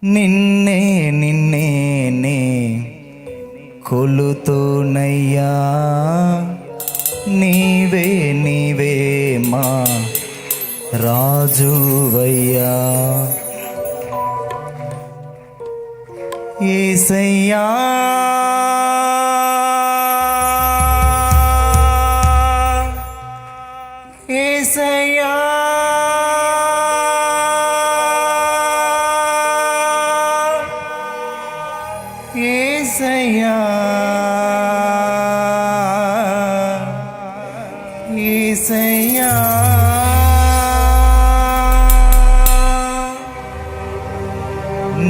నిన్నే నిన్నే నే కొలుతూనయ్యా, నీవే నీవే మా రాజువయ్యా. యేసయ్యా యేసయ్యా యేసయ్యా యేసయ్యా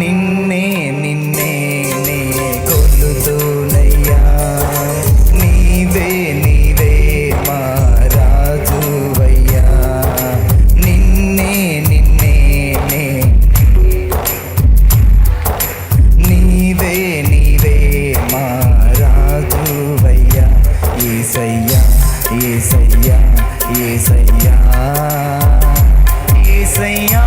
నిన్నే నిన్నే నే కొలుతూనయ్యా, నీవే నీవే మా రాజువయ్యా. నిన్నే నిన్నే నే నీవే నీవే మా రాజువయ్యా. యేసయ్యా యేసయ్యా యేసయ్యా యేసయ్యా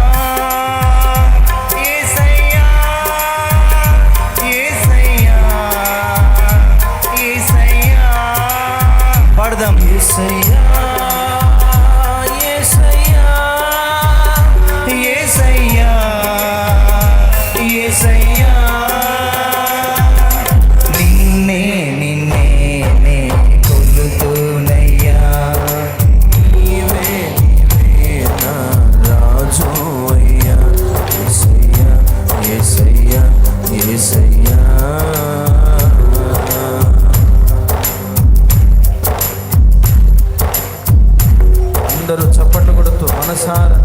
పాడదాం. యేసయ్యా యేసయ్యా యేసయ్యా యేసయ్యా నిన్నే నిన్నే నే కొలుతూనయ్యా, నీవే నీవే నా రాజువయ్యా. యేసయ్యా యేసయ్యా యేసయ్యా అందరూ చప్పట్లు కొడుతూ మనసారా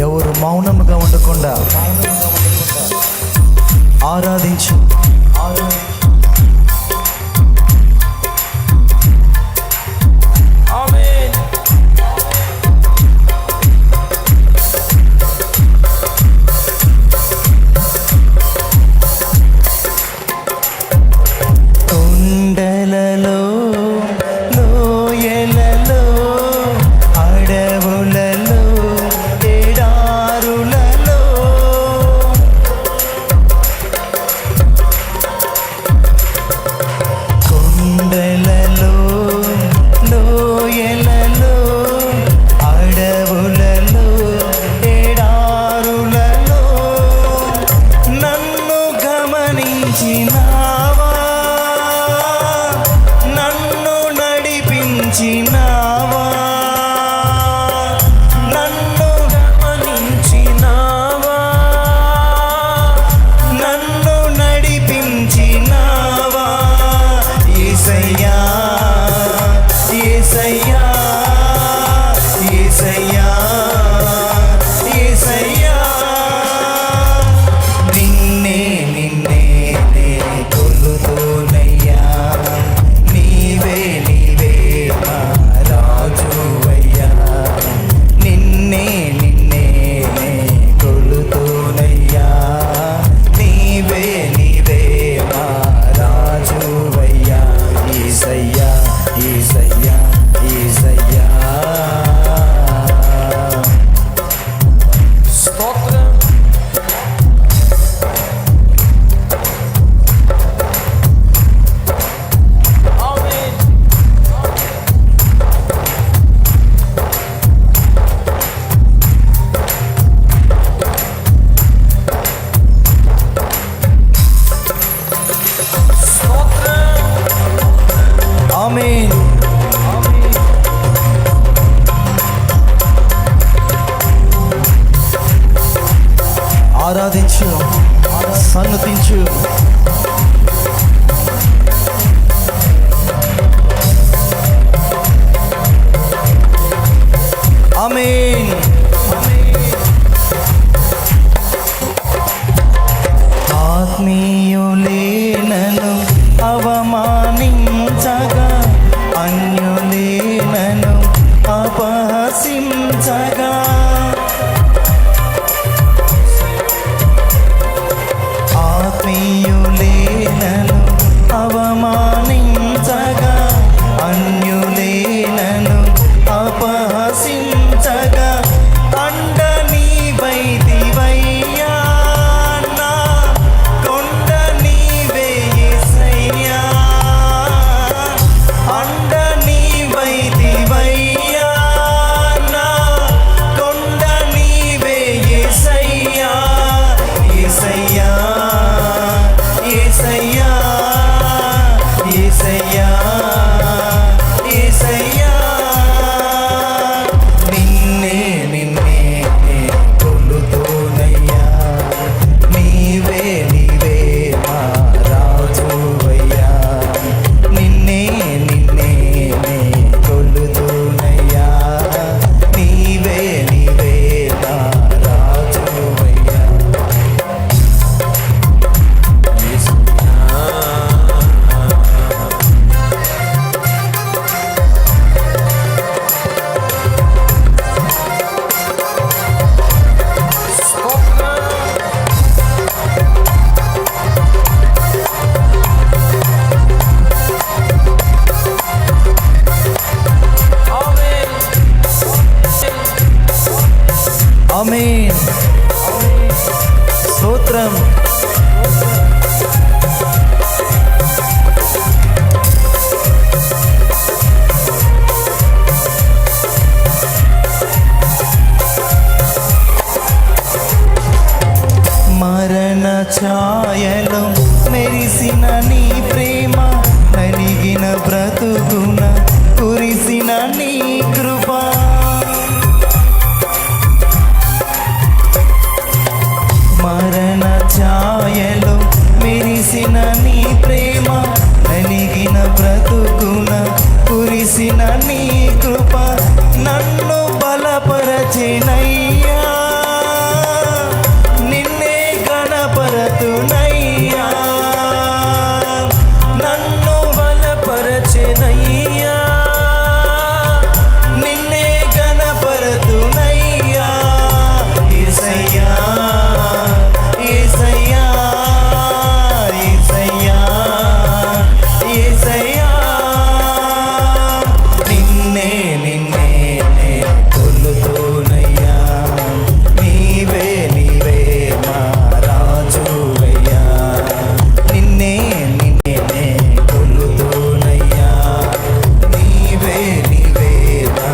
ఎవరు మౌనముగా ఉండకుండా ఆరాధించు. కొండలలో లోయలలో అడవులలో ఎడారులలో కొండలలో లోయలలో అడవులలో ఎడారులలో నన్ను గమనించినావా, నన్ను నడిపించినావా, నన్ను గమనించినావా, నన్ను నడిపించినావా. యేసయ్యా యేసయ్యా యేసయ్యా యేసయ్యా నిన్నే నిన్నే నే కొలుతూనయ్యా, నీవే నీవే మా రాజువయ్యా. నిన్నే నిన్నే నే కొలుతూనయ్యా, నీవే నీవే మా రాజువయ్యా. యేసయ్యా యేసయ్యా యేసయ్యా స్తోత్రం. ఆమేన్. ఆరాధించు, సన్నతించు. ఆమేన్. ఆత్మీయులే నన్ను అవమానించగా, అన్యులే నన్ను అపహసించగా, ఆత్మీయులే మెరిసిన నీ ప్రేమ నలిగిన బ్రతుకున కురిసిన నీ కృప మరణ ఛాయలో మెరిసిన నీ ప్రేమ నలిగిన బ్రతుకున కురిసిన నీ కృప నన్ను బలపరచెనయ్యా నిన్నే గణపరతునయ్యా నన్ను బలపరచెనయ్యా నిన్నే గణపరతునయ్యా యేసయ్యా యేసయ్యా యేసయ్యా యేసయ్యా నిన్నే నిన్నే కొలుతూనయ్యా నీవే నీవే మా రాజువయ్యా నిన్నే నిన్నే కొలుతూనయ్యా నీవే నీవే మా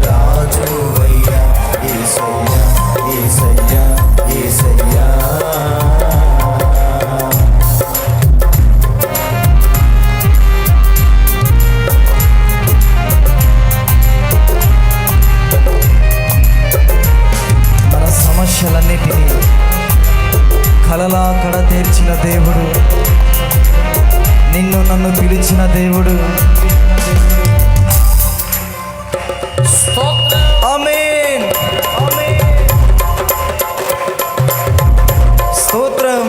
రాజువయ్యా యేసయ్యా యేసయ్యా యేసయ్యా మన సమస్యలన్నిటినీ కలలా కడ తీర్చిన దేవుడు నిన్ను నన్ను పిలిచిన దేవుడు ఆమేన్ స్తోత్రం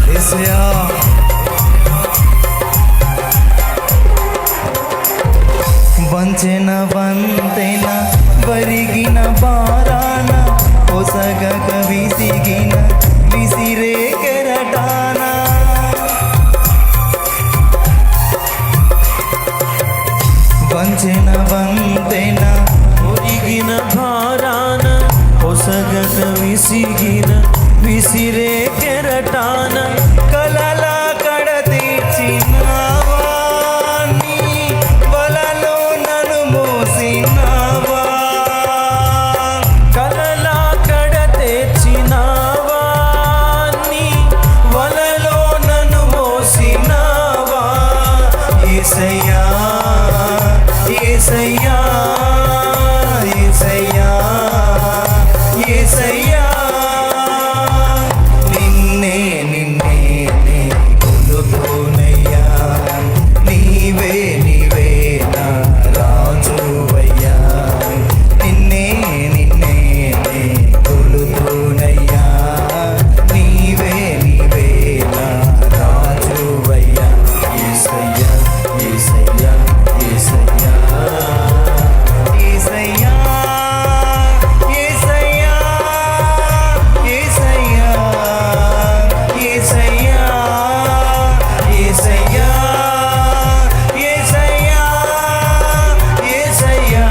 యేసయ్యా వంచెన వంతెన వరిగిన బారాన పొసగక విసిగిన విసిరే కెరటాన వంచెన వంతెన ఒరిగిన భారాన పొసగక విసిగిన విసిరే కెరటాన కలలా కడ తీర్చినావా నీ వలలో నన్ను మోసినావా కలలా కడ తెచ్చినావా నీ వలలో నన్ను మోసినావా యేసయ్యా యేసయ్యా యేసయ్యా యేసయ్యా నిన్నే నిన్నే కొలుతూనయ్యా నీవే నీవే నా రాజువయ్యా నిన్నే నిన్నే కొలుతూనయ్యా నీవే నీవే నా రాజువయ్యా యేసయ్యా యేసయ్యా యేసయ్యా యేసయ్యా యేసయ్యా యేసయ్యా యేసయ్యా యేసయ్యా యేసయ్యా యేసయ్యా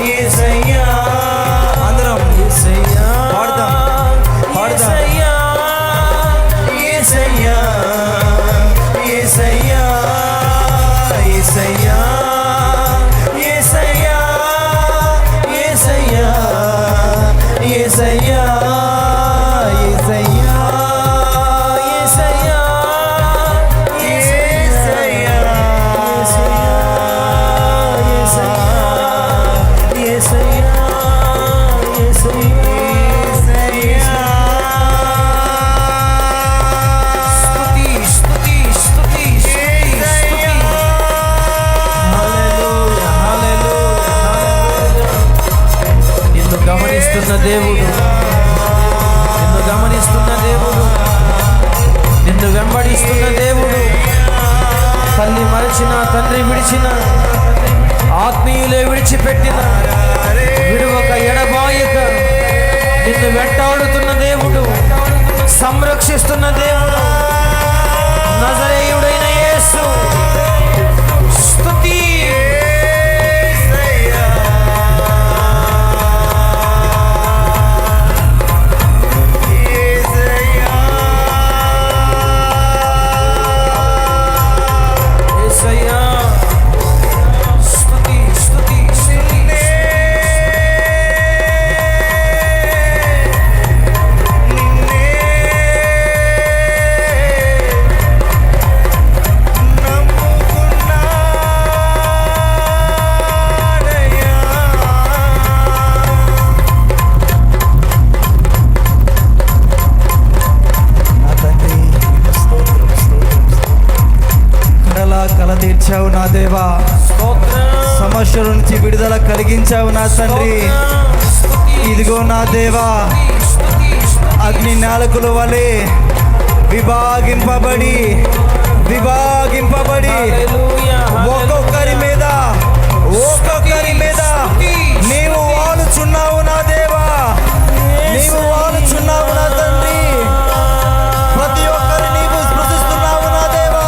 యేసయ్యా అందరం యేసయ్యా పాడదాం పాడదాం యేసయ్యా యేసయ్యా యేసయ్యా యేసయ్యా యేసయ్యా యేసయ్యా యేసయ్యా యేసయ్యా స్తుతి స్తుతి స్తుతి స్తుతి హల్లెలూయా హల్లెలూయా నిన్ను గమనిస్తున్న దేవుడు నిన్ను గమనిస్తున్న దేవుడు నిన్ను వెంబడిస్తున్న దేవుడు తల్లి మరచిన తండ్రి విడిచిన ఆత్మీయులే విడిచిపెట్టిన విడువక ఎడబాయక నిన్ను వెంటాడుతున్న దేవుడు సంరక్షిస్తున్న దేవుడు నజరేయుడైన యేసు స్తుతి కలిగించావు నా దేవా, సమస్యల నుంచి విడుదల కలిగించావు నా తండ్రి. ఇదిగో నా దేవా, అగ్ని నాలుకల వలె విభాగింపబడి ఒక్కొక్కరి మీద నీవు వాలుచున్నావు నా దేవా, నీవు వాలుచున్నావు నా తండ్రి. ప్రతి ఒక్కరి నీవు స్పృశిస్తున్నావు నా దేవా,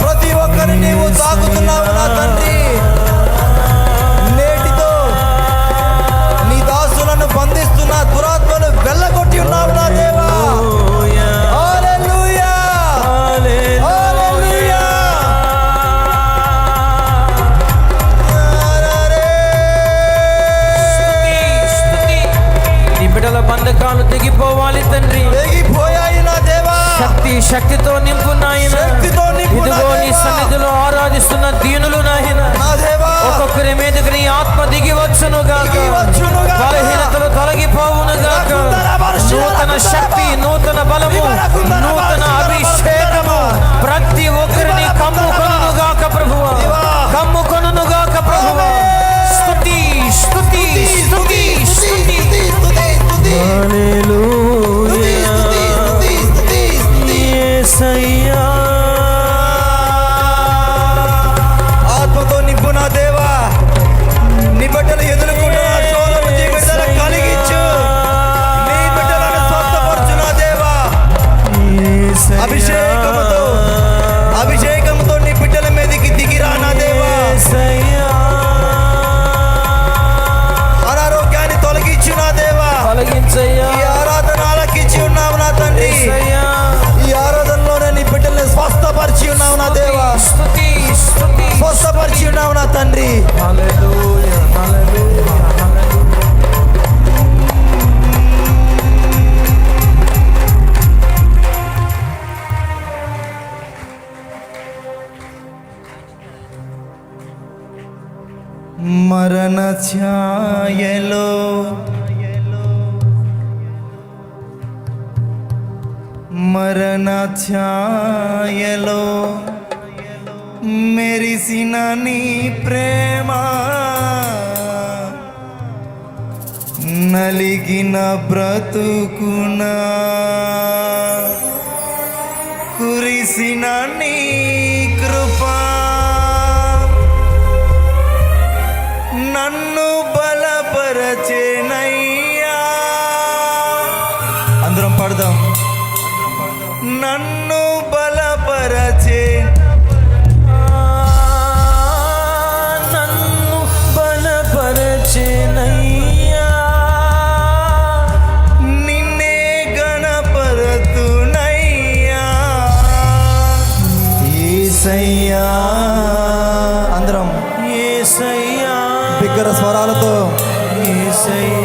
ప్రతి ఒక్కరి నీవు తాకుతున్నావు నా తండ్రి. నేటితో నీ దాసులను బంధిస్తున్న దురాత్మను వెళ్ళగొట్టి ఉన్నావు నా దేవా. హల్లెలూయా, హల్లెలూయా. నీ బిడ్డల బంధకాలు తెగిపోవాలి తండ్రి, తెగిపోయాయి నా దేవా. శక్తితో నింపు నాయన. శక్తితో నింపు నా ఇదిగో నీ దేవా. సన్నిధిలో ఆరాధిస్తున్న దీనులు నాయన, నా దేవా, ఒక్కొక్కరి మీదకి నీ ఆత్మ దిగి వచ్చును గాక, దిగివచ్చునుగాక. బలహీనతలు తొలగిపోవును గాక. నూతన శక్తి, నూతన బలము, నూతన అభిషేకము ప్రతి ఒక్కరిని కమ్ముకొనును గాక ప్రభువా, కమ్ముకొనును గాక ప్రభువా. స్తుతి స్తుతి స్తుతి స్తుతి. హల్లెలూయా, యేసయ్యా. ఆత్మతో నింపు నా దేవా. నీ బిడ్డలు ఎదుర్కొంటున్న శోధన నుంచి విడుదల కలిగించు. నీ బిడ్డలను స్వస్థపరచు నా దేవా. అభిషేకముతో నీ బిడ్డల మీదకి దిగిరా నా దేవా. అనారోగ్యాన్ని తొలగించు నా దేవా. తొలగించయ్యా. ఈ ఆరాధన ఆలకించి ఉన్నావు నా తండ్రి. ఈ ఆరాధనలోనే నీ బిడ్డల్ని స్వస్థపరిచి ఉన్నావు నా దేవా, స్తుతి స్తుతి. స్వస్థపరిచి ఉన్నావు నా తండ్రి. హల్లెలూయా, హల్లెలూయా, హల్లెలూయా. మరణ ఛాయలో మెరిసిన నీ ప్రేమ, నలిగిన బ్రతుకున కురిసిన నీ కృపా, నన్ను బలపరచేనయ్యా. అందరం పాడదాం. నన్ను బలపరచే, నన్ను బలపరచెనయ్యా. నిన్నే గణపరతునయ్యా. యేసయ్యా. అందరం యేసయ్యా, బిగ్గర స్వరాలతో యేసయ్యా.